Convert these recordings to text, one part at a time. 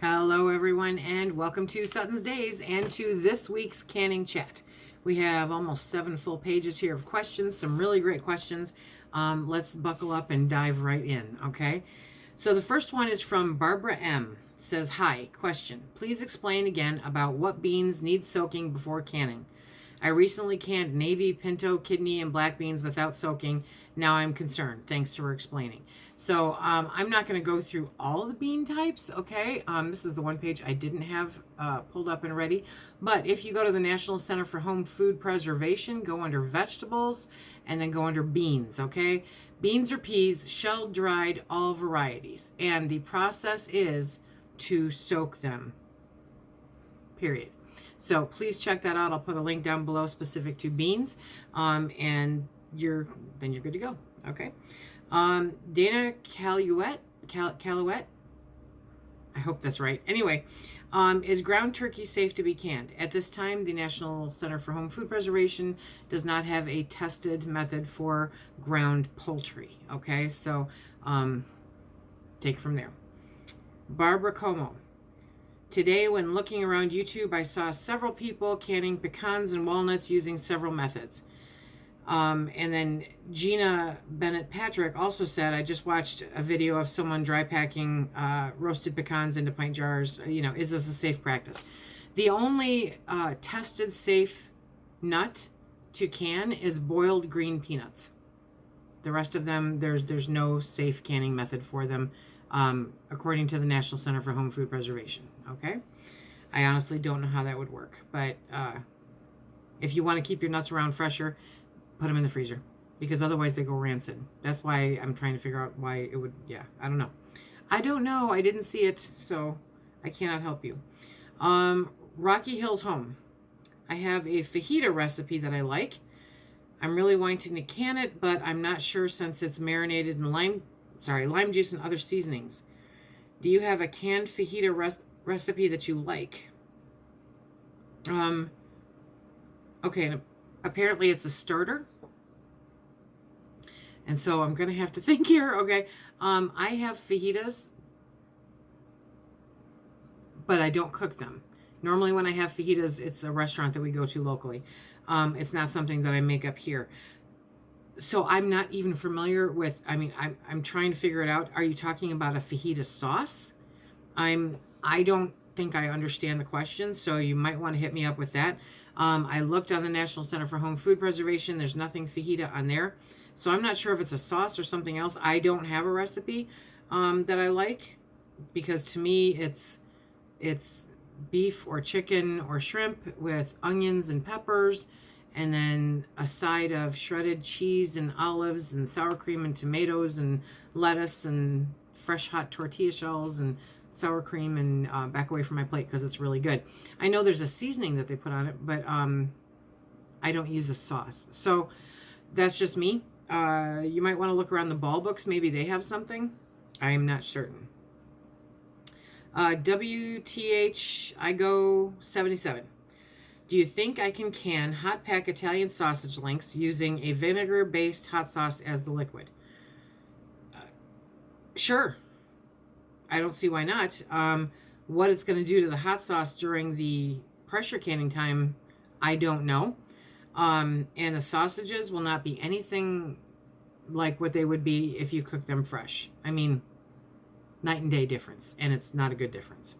Hello everyone and welcome to SuttonsDaze and to this week's canning chat. We have almost 7 full pages here of questions, some really great questions. Let's buckle up and dive right in, okay? So the first one is from Barbara M. It says, hi, question. Please explain again about what beans need soaking before canning. I recently canned navy, pinto, kidney, and black beans without soaking. Now I'm concerned. Thanks for explaining. So I'm not going to go through all of the bean types, okay? This is the one page I didn't have pulled up and ready. But if you go to the National Center for Home Food Preservation, go under vegetables, and then go under beans, okay? Beans or peas, shelled, dried, all varieties. And the process is to soak them, period. So please check that out. I'll put a link down below specific to beans, and then you're good to go. Okay. Dana Caluette, I hope that's right. Anyway, is ground turkey safe to be canned? At this time, the National Center for Home Food Preservation does not have a tested method for ground poultry. Okay, so take it from there. Barbara Como. Today, when looking around YouTube, I saw several people canning pecans and walnuts using several methods. And then Gina Bennett Patrick also said, I just watched a video of someone dry packing roasted pecans into pint jars. You know, is this a safe practice? The only tested safe nut to can is boiled green peanuts. The rest of them, there's no safe canning method for them. According to the National Center for Home Food Preservation. Okay, I honestly don't know how that would work, but if you want to keep your nuts around fresher, put them in the freezer, because otherwise they go rancid. That's why I'm trying to figure out why it would. Yeah, I don't know. I didn't see it, so I cannot help you. Rocky Hills Home. I have a fajita recipe that I like. I'm really wanting to can it, but I'm not sure since it's marinated in lime juice and other seasonings. Do you have a canned fajita recipe that you like? Okay, apparently it's a starter. And so I'm going to have to think here. Okay, I have fajitas, but I don't cook them. Normally when I have fajitas, it's a restaurant that we go to locally. It's not something that I make up here. So I'm not even familiar with, I'm trying to figure it out. Are you talking about a fajita sauce? I don't think I understand the question, so you might want to hit me up with that. I looked on the National Center for Home Food Preservation. There's nothing fajita on there. So I'm not sure if it's a sauce or something else. I don't have a recipe that I like, because to me it's beef or chicken or shrimp with onions and peppers, and then a side of shredded cheese and olives and sour cream and tomatoes and lettuce and fresh hot tortilla shells and sour cream, and back away from my plate because it's really good. I know there's a seasoning that they put on it, but I don't use a sauce. So that's just me. You might want to look around the ball books. Maybe they have something. I am not certain. WTH, I go 77. Do you think I can can hot pack Italian sausage links using a vinegar-based hot sauce as the liquid? Sure. I don't see why not. What it's going to do to the hot sauce during the pressure canning time, I don't know. And the sausages will not be anything like what they would be if you cook them fresh. I mean, night and day difference, and it's not a good difference.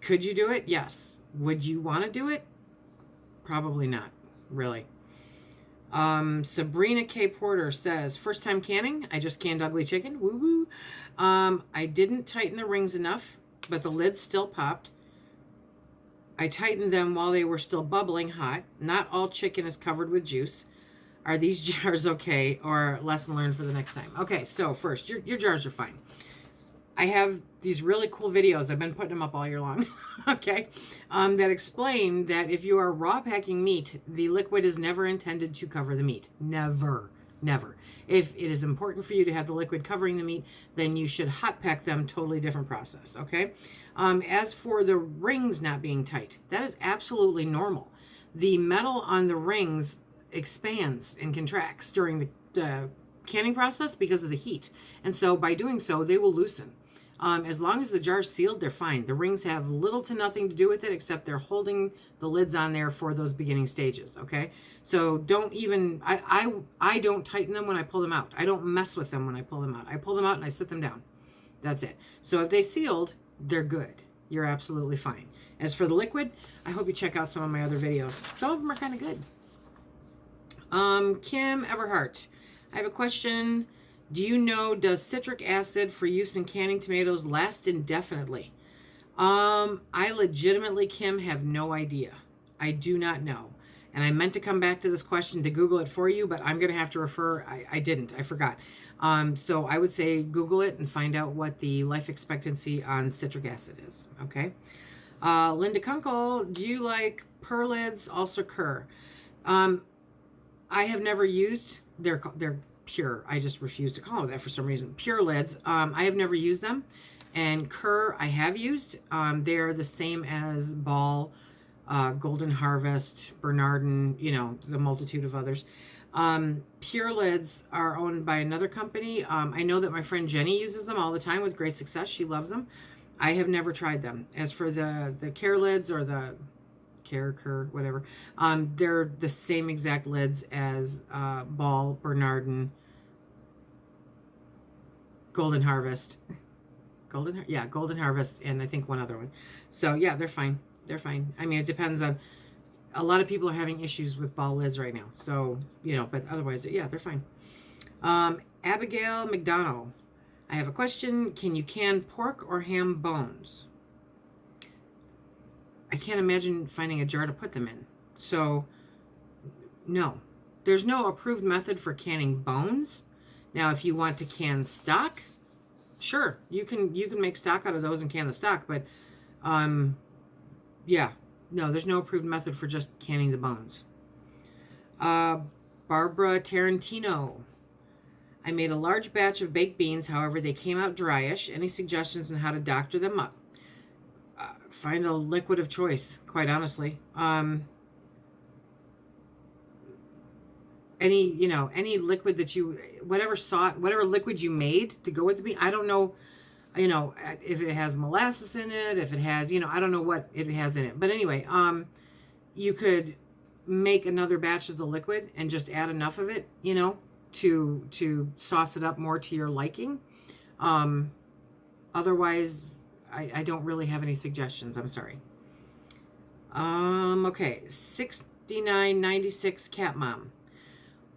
Could you do it? Yes. Would you want to do it? Probably not, really. Sabrina K. Porter says, first time canning, I just canned ugly chicken. Woo woo. I didn't tighten the rings enough, but the lids still popped. I tightened them while they were still bubbling hot. Not all chicken is covered with juice. Are these jars okay, or lesson learned for the next time? Okay, so first, your jars are fine. I have these really cool videos. I've been putting them up all year long, okay, that explain that if you are raw packing meat, the liquid is never intended to cover the meat. Never, never. If it is important for you to have the liquid covering the meat, then you should hot pack them. Totally different process, okay? As for the rings not being tight, that is absolutely normal. The metal on the rings expands and contracts during the canning process because of the heat. And so by doing so, they will loosen. As long as the jar's sealed, they're fine. The rings have little to nothing to do with it, except they're holding the lids on there for those beginning stages, okay? So don't even, I don't tighten them when I pull them out. I don't mess with them when I pull them out. I pull them out and I sit them down. That's it. So if they sealed, they're good. You're absolutely fine. As for the liquid, I hope you check out some of my other videos. Some of them are kind of good. Kim Everhart, I have a question. Do you know, does citric acid for use in canning tomatoes last indefinitely? I legitimately, Kim, have no idea. I do not know. And I meant to come back to this question to Google it for you, but I'm going to have to refer. I didn't. I forgot. So I would say Google it and find out what the life expectancy on citric acid is. Okay. Linda Kunkel, do you like Perlids, also Kerr? I have never used, they're pure. I just refuse to call them that for some reason. Pure lids. I have never used them. And Kerr I have used. They're the same as Ball, Golden Harvest, Bernardin, you know, the multitude of others. Pure lids are owned by another company. I know that my friend Jenny uses them all the time with great success. She loves them. I have never tried them. As for the Care lids or the Kerr, whatever, they're the same exact lids as Ball, Bernardin, Golden Harvest. Golden Harvest, and I think one other one. So yeah, they're fine. They're fine. I mean, it depends on, a lot of people are having issues with Ball lids right now. So, you know, but otherwise, yeah, they're fine. Abigail McDonald, I have a question. Can you can pork or ham bones? I can't imagine finding a jar to put them in. So, no. There's no approved method for canning bones. Now, if you want to can stock, sure, you can make stock out of those and can the stock, but yeah, no, there's no approved method for just canning the bones. Barbara Tarantino, I made a large batch of baked beans. However, they came out dryish. Any suggestions on how to doctor them up? Find a liquid of choice, quite honestly. Any liquid that you, whatever liquid you made to go with the bean. I don't know, if it has molasses in it, if it has, I don't know what it has in it. But anyway, you could make another batch of the liquid and just add enough of it, to sauce it up more to your liking. Otherwise, I don't really have any suggestions. I'm sorry. Okay, 6996 Cat Mom.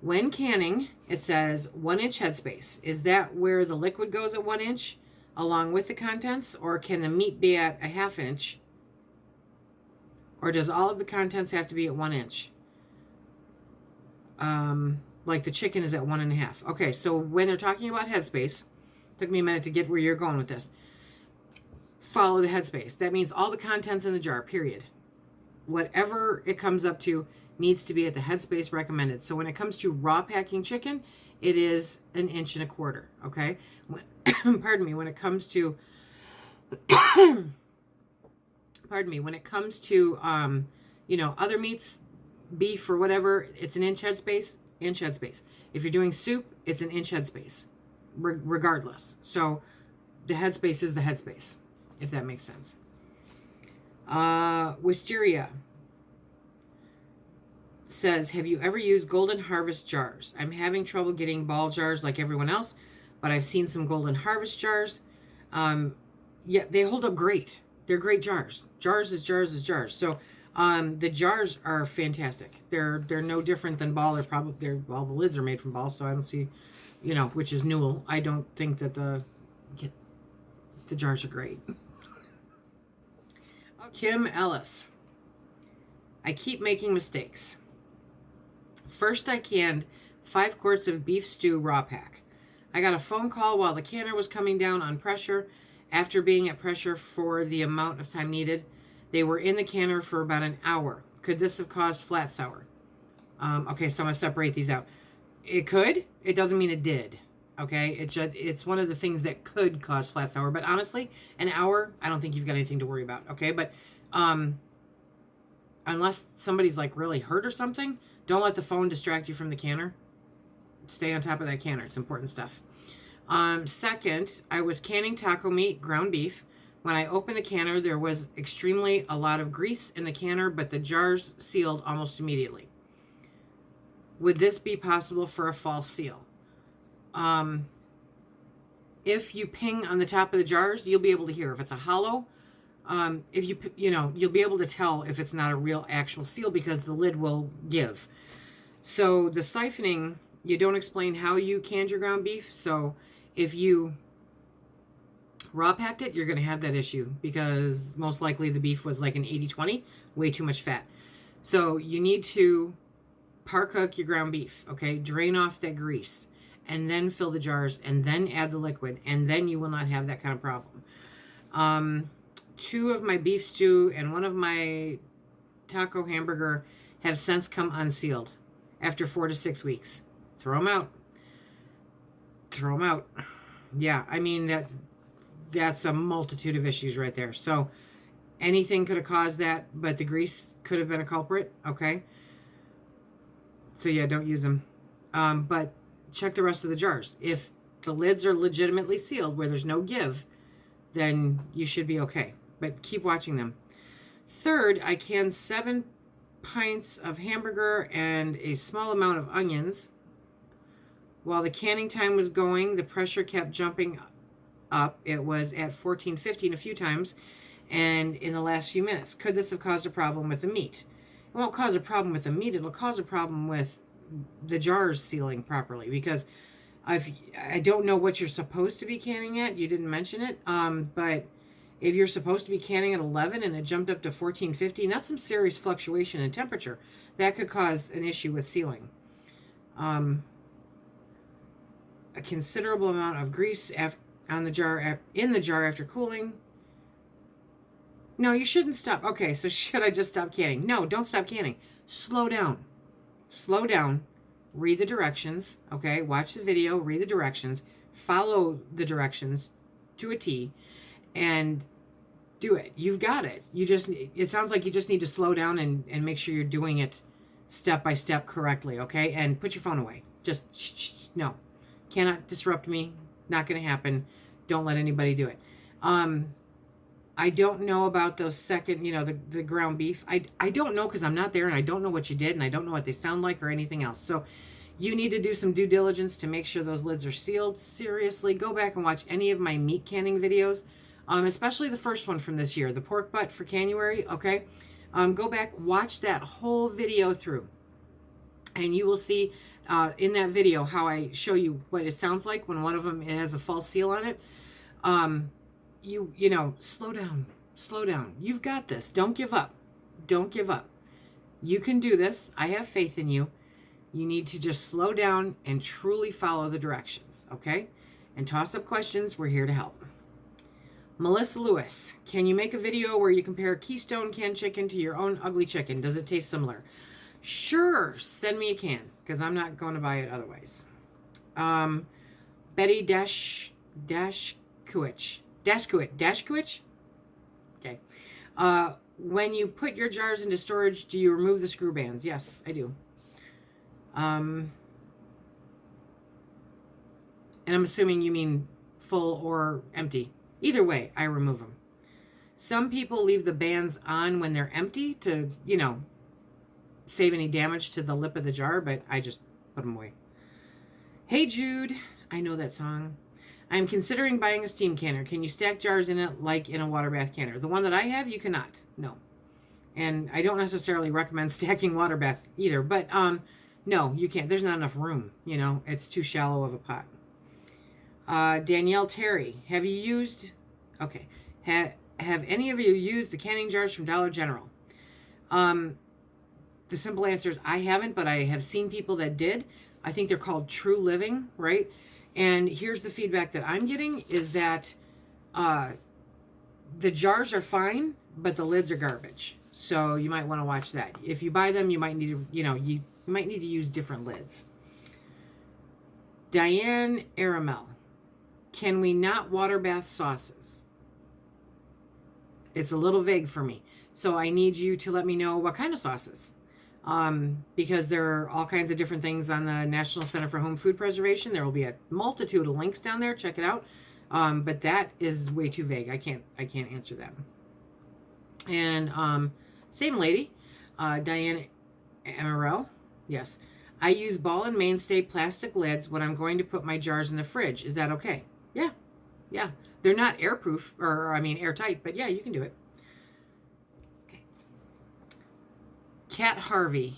When canning, it says 1 inch headspace. Is that where the liquid goes at 1 inch along with the contents, or can the meat be at a 1/2 inch? Or does all of the contents have to be at 1 inch? Like the chicken is at 1.5. Okay, so when they're talking about headspace, took me a minute to get where you're going with this. Follow the headspace. That means all the contents in the jar, period. Whatever it comes up to needs to be at the headspace recommended. So when it comes to raw packing chicken, it is 1.25 inches, okay? Pardon me, when it comes to when it comes to other meats, beef or whatever, it's 1 inch headspace. If you're doing soup, it's 1 inch headspace, regardless. So the headspace is the headspace, if that makes sense. Wisteria says, have you ever used Golden Harvest jars? I'm having trouble getting Ball jars like everyone else, but I've seen some Golden Harvest jars. Yeah, they hold up great. They're great jars. Jars is jars is jars. So the jars are fantastic. They're no different than Ball. The lids are made from Ball, so I don't see, which is Newell. I don't think that the jars are great. Kim Ellis, I keep making mistakes. First, I canned 5 quarts of beef stew raw pack. I got a phone call while the canner was coming down on pressure. After being at pressure for the amount of time needed, they were in the canner for about an hour. Could this have caused flat sour? Okay, so I'm going to separate these out. It could. It doesn't mean it did. Okay, it's one of the things that could cause flat sour. But honestly, an hour, I don't think you've got anything to worry about. Okay, but unless somebody's like really hurt or something, don't let the phone distract you from the canner. Stay on top of that canner. It's important stuff. Second, I was canning taco meat, ground beef. When I opened the canner, there was extremely a lot of grease in the canner, but the jars sealed almost immediately. Would this be possible for a false seal? If you ping on the top of the jars, you'll be able to hear. If it's a hollow, if you'll be able to tell if it's not a real actual seal because the lid will give. So the siphoning, you don't explain how you canned your ground beef. So if you raw packed it, you're going to have that issue because most likely the beef was like an 80-20, way too much fat. So you need to par cook your ground beef, okay? Drain off that grease and then fill the jars and then add the liquid, and then you will not have that kind of problem. 2 of my beef stew and 1 of my taco hamburger have since come unsealed after 4 to 6 weeks. Throw them out. Throw them out. Yeah, I mean, that's a multitude of issues right there. So anything could have caused that, but the grease could have been a culprit, okay? So yeah, don't use them. But check the rest of the jars. If the lids are legitimately sealed where there's no give, then you should be okay. But keep watching them. Third, I canned 7 pints of hamburger and a small amount of onions. While the canning time was going, the pressure kept jumping up. It was at 14, 15 a few times, and in the last few minutes. Could this have caused a problem with the meat? It won't cause a problem with the meat. It'll cause a problem with the jars sealing properly, because I don't know what you're supposed to be canning at. You didn't mention it, but if you're supposed to be canning at 11 and it jumped up to 14, 15, that's some serious fluctuation in temperature. That could cause an issue with sealing. A considerable amount of grease in the jar after cooling. No, you shouldn't stop. Okay, so should I just stop canning? No, don't stop canning. Slow down. Slow down. Read the directions. Okay, watch the video, read the directions, follow the directions to a T, and do it. You've got it. It sounds like you just need to slow down and make sure you're doing it step by step correctly, okay? And put your phone away. Just, no. Cannot disrupt me. Not going to happen. Don't let anybody do it. I don't know about those second, the ground beef. I don't know because I'm not there and I don't know what you did and I don't know what they sound like or anything else. So you need to do some due diligence to make sure those lids are sealed. Seriously, go back and watch any of my meat canning videos, especially the first one from this year, the pork butt for January, okay? Go back, watch that whole video through, and you will see in that video how I show you what it sounds like when one of them has a false seal on it. Slow down. You've got this. Don't give up. Don't give up. You can do this. I have faith in you. You need to just slow down and truly follow the directions, okay? And toss up questions. We're here to help. Melissa Lewis, can you make a video where you compare Keystone canned chicken to your own ugly chicken? Does it taste similar? Sure. Send me a can, because I'm not going to buy it otherwise. Betty Dashkowicz. Okay. When you put your jars into storage, do you remove the screw bands? Yes, I do. And I'm assuming you mean full or empty. Either way, I remove them. Some people leave the bands on when they're empty to, save any damage to the lip of the jar, but I just put them away. Hey Jude, I know that song. I'm considering buying a steam canner. Can you stack jars in it like in a water bath canner? The one that I have, you cannot. No. And I don't necessarily recommend stacking water bath either, but no, you can't. There's not enough room, It's too shallow of a pot. Danielle Terry, have you used... Okay. Have any of you used the canning jars from Dollar General? The simple answer is I haven't, but I have seen people that did. I think they're called True Living, right? And here's the feedback that I'm getting is that the jars are fine, but the lids are garbage. So you might want to watch that. If you buy them, you might need to, you might need to use different lids. Diane Aramel, can we not water bath sauces? It's a little vague for me. So I need you to let me know what kind of sauces. because there are all kinds of different things on the National Center for Home Food Preservation. There will be a multitude of links down there. Check it out. But that is way too vague. I can't answer that. And same lady, Diane Emerell. Yes. I use ball and mainstay plastic lids when I'm going to put my jars in the fridge. Is that okay? Yeah. Yeah. They're not airproof, or I mean airtight, but yeah, you can do it. Okay. Cat Harvey.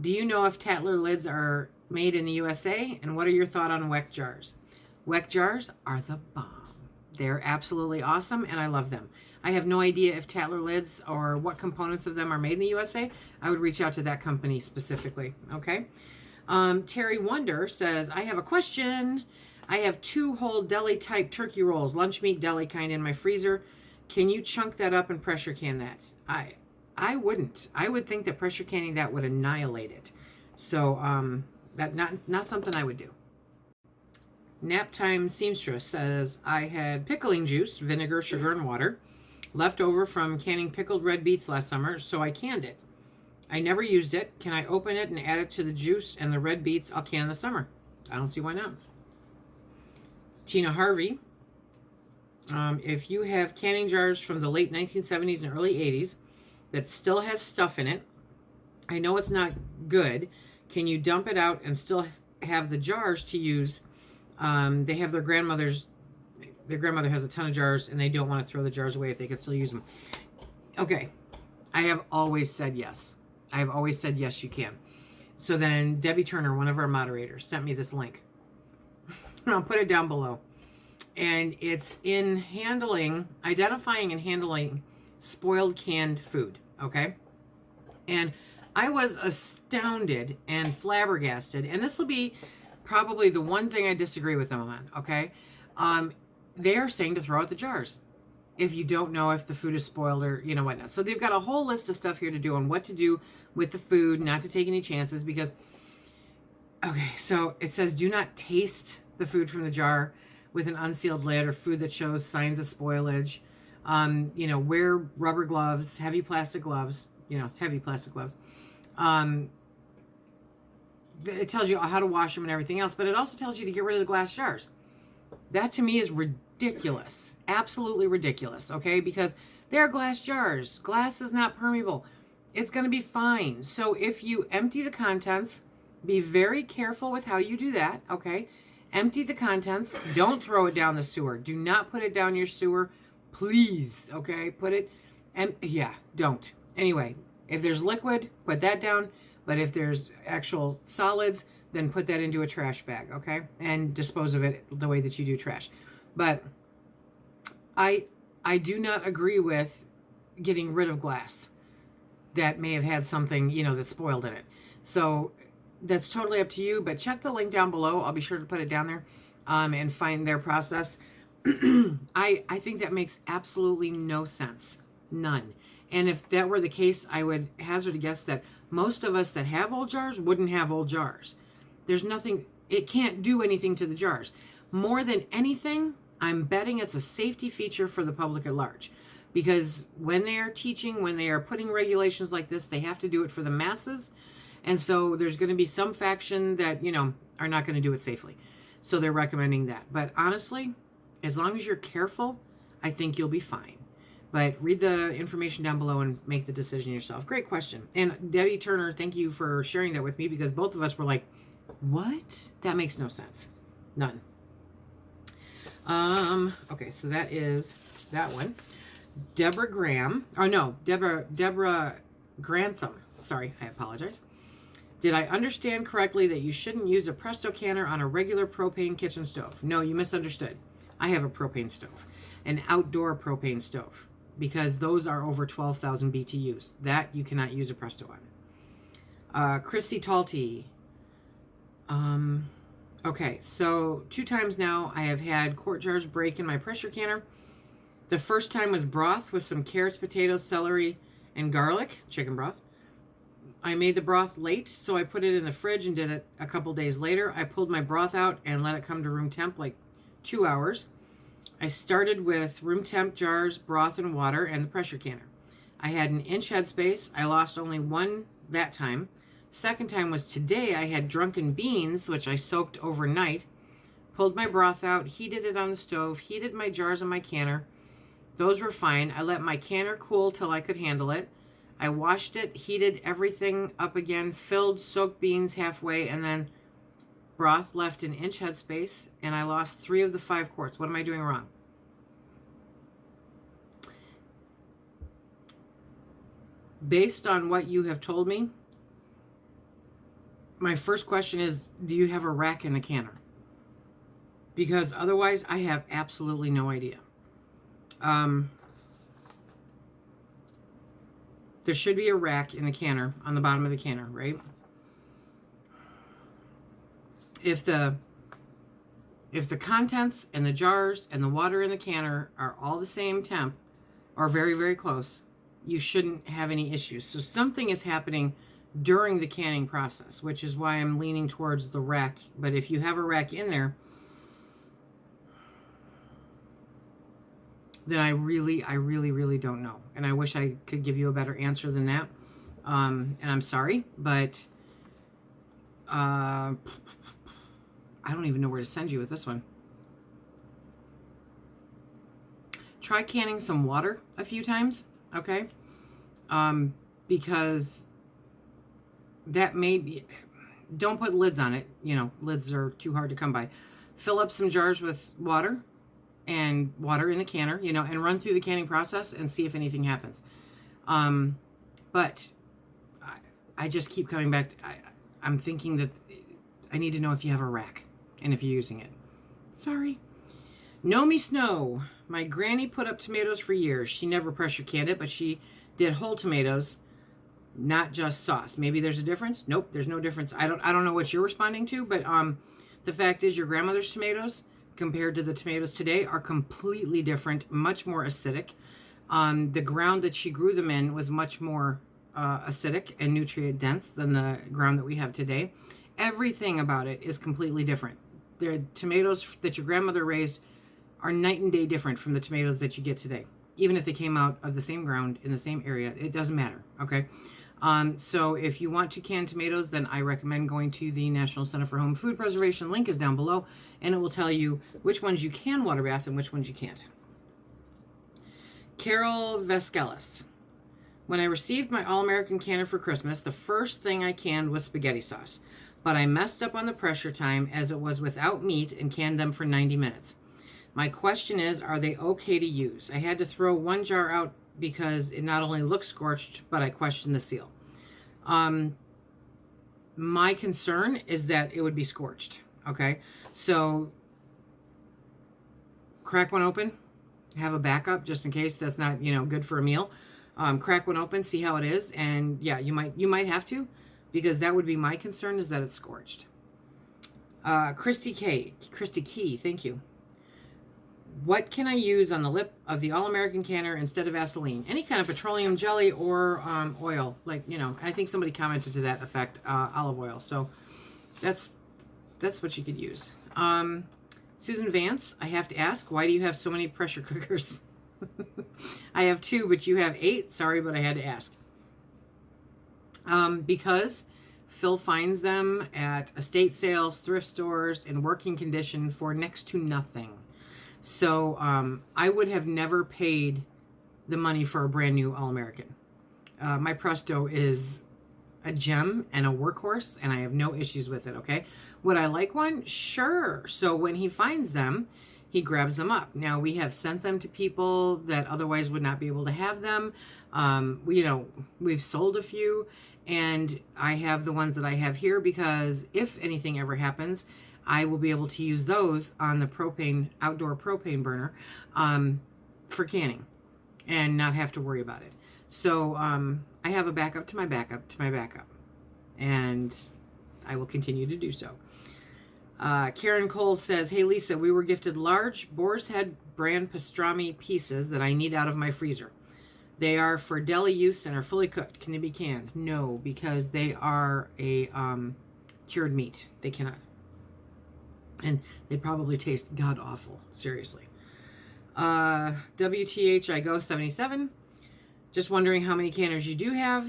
Do you know if Tatler lids are made in the USA? And what are your thoughts on Weck jars? Weck jars are the bomb. They're absolutely awesome, and I love them. I have no idea if Tatler lids or what components of them are made in the USA. I would reach out to that company specifically, okay? Terry Wonder says, I have a question. I have 2 whole deli-type turkey rolls, lunch meat deli kind, in my freezer. Can you chunk that up and pressure can that? I wouldn't. I would think that pressure canning that would annihilate it. So that not something I would do. Naptime Seamstress says, I had pickling juice, vinegar, sugar, and water left over from canning pickled red beets last summer, so I canned it. I never used it. Can I open it and add it to the juice and the red beets I'll can this summer? I don't see why not. Tina Harvey, if you have canning jars from the late 1970s and early 80s that still has stuff in it, I know it's not good. Can you dump it out and still have the jars to use? They have their grandmother has a ton of jars, and they don't want to throw the jars away if they can still use them. Okay, I have always said yes. I have always said yes, you can. So then Debbie Turner, one of our moderators, sent me this link. I'll put it down below. And it's in identifying and handling spoiled canned food, okay? And I was astounded and flabbergasted, and this will be probably the one thing I disagree with them on, okay? They are saying to throw out the jars if you don't know if the food is spoiled or, you know, whatnot. So they've got a whole list of stuff here to do on what to do with the food, not to take any chances because, okay, so it says do not taste the food from the jar with an unsealed lid or food that shows signs of spoilage. You know, wear rubber gloves, heavy plastic gloves. It tells you how to wash them and everything else, but it also tells you to get rid of the glass jars. That to me is ridiculous. Absolutely ridiculous, okay? Because they're glass jars. Glass is not permeable. It's going to be fine. So if you empty the contents, be very careful with how you do that, okay? Empty the contents. Don't throw it down the sewer. Do not put it down your sewer, please, okay? Don't. Anyway, if there's liquid, put that down. But if there's actual solids, then put that into a trash bag, okay? And dispose of it the way that you do trash. But I do not agree with getting rid of glass that may have had something, you know, that's spoiled in it. So that's totally up to you, but check the link down below. I'll be sure to put it down there and find their process. I think that makes absolutely no sense. None. And if that were the case, I would hazard a guess that most of us that have old jars wouldn't have old jars. There's nothing, it can't do anything to the jars. More than anything, I'm betting it's a safety feature for the public at large. Because when they are teaching, when they are putting regulations like this, they have to do it for the masses. And so there's going to be some faction that, you know, are not going to do it safely. So they're recommending that. But honestly, as long as you're careful, I think you'll be fine. But read the information down below and make the decision yourself. Great question. And Debbie Turner, thank you for sharing that with me because both of us were like, what? That makes no sense. None. Okay, so that is that one. Deborah Grantham. Sorry, I apologize. Did I understand correctly that you shouldn't use a Presto Canner on a regular propane kitchen stove? No, you misunderstood. I have a propane stove, an outdoor propane stove, because those are over 12,000 BTUs. That you cannot use a Presto on. Chrissy Talty. Okay, so 2 times now I have had quart jars break in my pressure canner. The first time was broth with some carrots, potatoes, celery, and garlic, chicken broth. I made the broth late, so I put it in the fridge and did it a couple days later. I pulled my broth out and let it come to room temp like 2 hours. I started with room temp jars, broth and water, and the pressure canner. I had an inch headspace. I lost only 1 that time. Second time was today. I had drunken beans, which I soaked overnight. Pulled my broth out, heated it on the stove, heated my jars and my canner. Those were fine. I let my canner cool till I could handle it. I washed it, heated everything up again, filled soaked beans halfway, and then broth left an inch headspace, and I lost 3 of the 5 quarts. What am I doing wrong? Based on what you have told me, my first question is, do you have a rack in the canner? Because otherwise, I have absolutely no idea. There should be a rack in the canner, on the bottom of the canner, right? If the contents and the jars and the water in the canner are all the same temp, or very, very close, you shouldn't have any issues. So something is happening during the canning process, which is why I'm leaning towards the rack. But if you have a rack in there, then I really don't know. And I wish I could give you a better answer than that. And I'm sorry, but I don't even know where to send you with this one. Try canning some water a few times, okay? Because that may be, don't put lids on it. You know, lids are too hard to come by. Fill up some jars with water and water in the canner, you know, and run through the canning process and see if anything happens. But I just keep coming back. I'm thinking that I need to know if you have a rack and if you're using it. Sorry. Know Me Snow. My granny put up tomatoes for years. She never pressure canned it, but she did whole tomatoes, not just sauce. Maybe there's a difference. Nope, there's no difference. I don't know what you're responding to, but the fact is your grandmother's tomatoes compared to the tomatoes today are completely different, much more acidic. The ground that she grew them in was much more acidic and nutrient dense than the ground that we have today. Everything about it is completely different. The tomatoes that your grandmother raised are night and day different from the tomatoes that you get today. Even if they came out of the same ground in the same area, it doesn't matter, okay? So if you want to can tomatoes, then I recommend going to the National Center for Home Food Preservation. Link is down below, and it will tell you which ones you can water bath and which ones you can't. Carol Vescalis. When I received my All-American canner for Christmas, the first thing I canned was spaghetti sauce. But I messed up on the pressure time as it was without meat and canned them for 90 minutes. My question is, are they okay to use? I had to throw 1 jar out because it not only looks scorched, but I questioned the seal. My concern is that it would be scorched, okay? So crack one open, have a backup just in case that's not, you know, good for a meal. Crack one open, see how it is, and yeah, you might have to, because that would be my concern, is that it's scorched. Christy Key, thank you. What can I use on the lip of the All-American canner instead of Vaseline? Any kind of petroleum jelly or oil. Like, you know, I think somebody commented to that effect, olive oil. So that's what you could use. Susan Vance, I have to ask, why do you have so many pressure cookers? I have 2, but you have 8. Sorry, but I had to ask. Because Phil finds them at estate sales, thrift stores, in working condition for next to nothing. So I would have never paid the money for a brand new All-American. My Presto is a gem and a workhorse, and I have no issues with it, okay? Would I like one? Sure. So when he finds them, he grabs them up. Now, we have sent them to people that otherwise would not be able to have them. You know, we've sold a few, and I have the ones that I have here because if anything ever happens, I will be able to use those on the outdoor propane burner for canning and not have to worry about it. So I have a backup to my backup to my backup, and I will continue to do so. Karen Cole says, hey Lisa, we were gifted large Boars Head brand pastrami pieces that I need out of my freezer. They are for deli use and are fully cooked. Can they be canned? No, because they are a cured meat. They cannot. And they probably taste god-awful, seriously. WTH I Go 77. Just wondering how many canners you do have.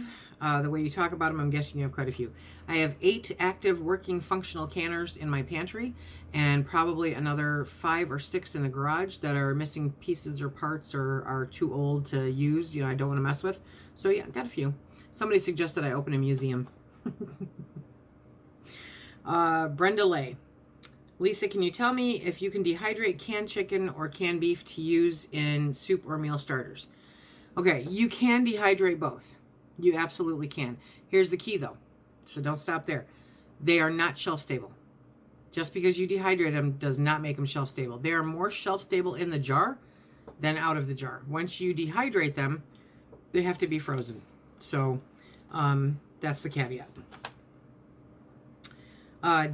The way you talk about them, I'm guessing you have quite a few. I have 8 active working functional canners in my pantry, and probably another 5 or 6 in the garage that are missing pieces or parts or are too old to use. I don't want to mess with. So yeah, got a few. Somebody suggested I open a museum. Brenda Lay. Lisa, can you tell me if you can dehydrate canned chicken or canned beef to use in soup or meal starters? Okay, you can dehydrate both. You absolutely can. Here's the key though, so don't stop there. They are not shelf stable. Just because you dehydrate them does not make them shelf stable. They are more shelf stable in the jar than out of the jar. Once you dehydrate them, they have to be frozen. So that's the caveat.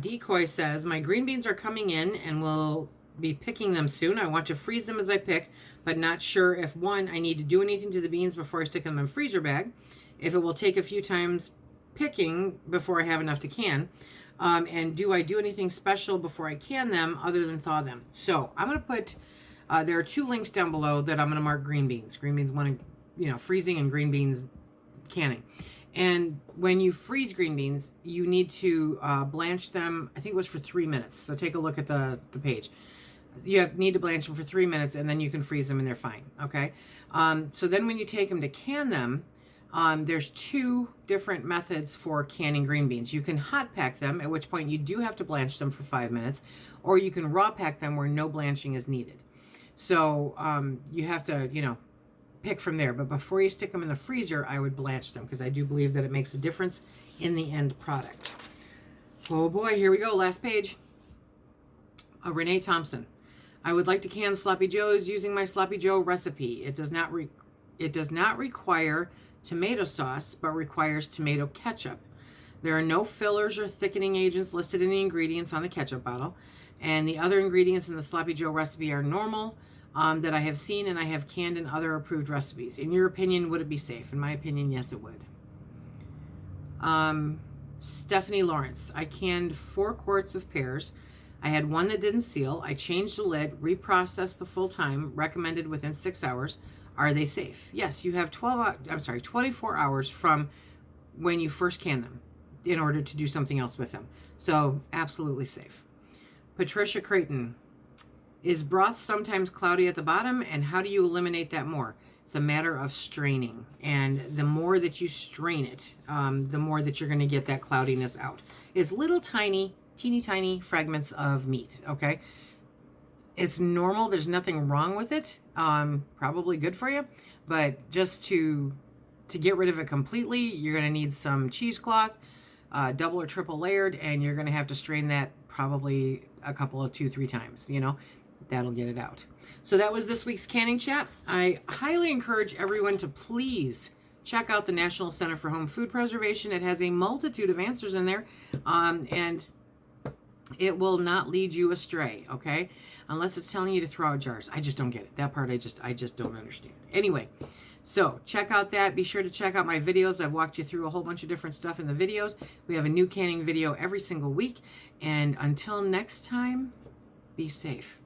Decoy says, my green beans are coming in and we'll be picking them soon. I want to freeze them as I pick, but not sure if, one, I need to do anything to the beans before I stick them in a freezer bag, if it will take a few times picking before I have enough to can, and do I do anything special before I can them other than thaw them. So I'm going to put, there are 2 links down below that I'm going to mark green beans. Green beans one, freezing, and green beans canning. And when you freeze green beans, you need to blanch them, I think it was for 3 minutes. So take a look at the page. You need to blanch them for 3 minutes, and then you can freeze them and they're fine, okay? So then when you take them to can them, there's 2 different methods for canning green beans. You can hot pack them, at which point you do have to blanch them for 5 minutes, or you can raw pack them where no blanching is needed. So you have to, pick from there. But before you stick them in the freezer, I would blanch them because I do believe that it makes a difference in the end product. Oh boy, here we go. Last page. Renee Thompson. I would like to can Sloppy Joes using my Sloppy Joe recipe. It does not require tomato sauce, but requires tomato ketchup. There are no fillers or thickening agents listed in the ingredients on the ketchup bottle, and the other ingredients in the Sloppy Joe recipe are normal that I have seen and I have canned in other approved recipes. In your opinion, would it be safe? In my opinion, yes, it would. Stephanie Lawrence. I canned 4 quarts of pears. I had one that didn't seal. I changed the lid, reprocessed the full time, recommended within 6 hours. Are they safe? Yes, you have 24 hours from when you first can them in order to do something else with them. So absolutely safe. Patricia Creighton. Is broth sometimes cloudy at the bottom, and how do you eliminate that more? It's a matter of straining, and the more that you strain it, the more that you're going to get that cloudiness out. It's little teeny tiny fragments of meat, okay? It's normal. There's nothing wrong with it. Probably good for you, but just to get rid of it completely, you're going to need some cheesecloth, double or triple layered, and you're going to have to strain that probably a couple of 2-3 times, That'll get it out. So that was this week's canning chat. I highly encourage everyone to please check out the National Center for Home Food Preservation. It has a multitude of answers in there, and it will not lead you astray, okay? Unless it's telling you to throw out jars. I just don't get it. That part I just don't understand. Anyway, so check out that. Be sure to check out my videos. I've walked you through a whole bunch of different stuff in the videos. We have a new canning video every single week. And until next time, be safe.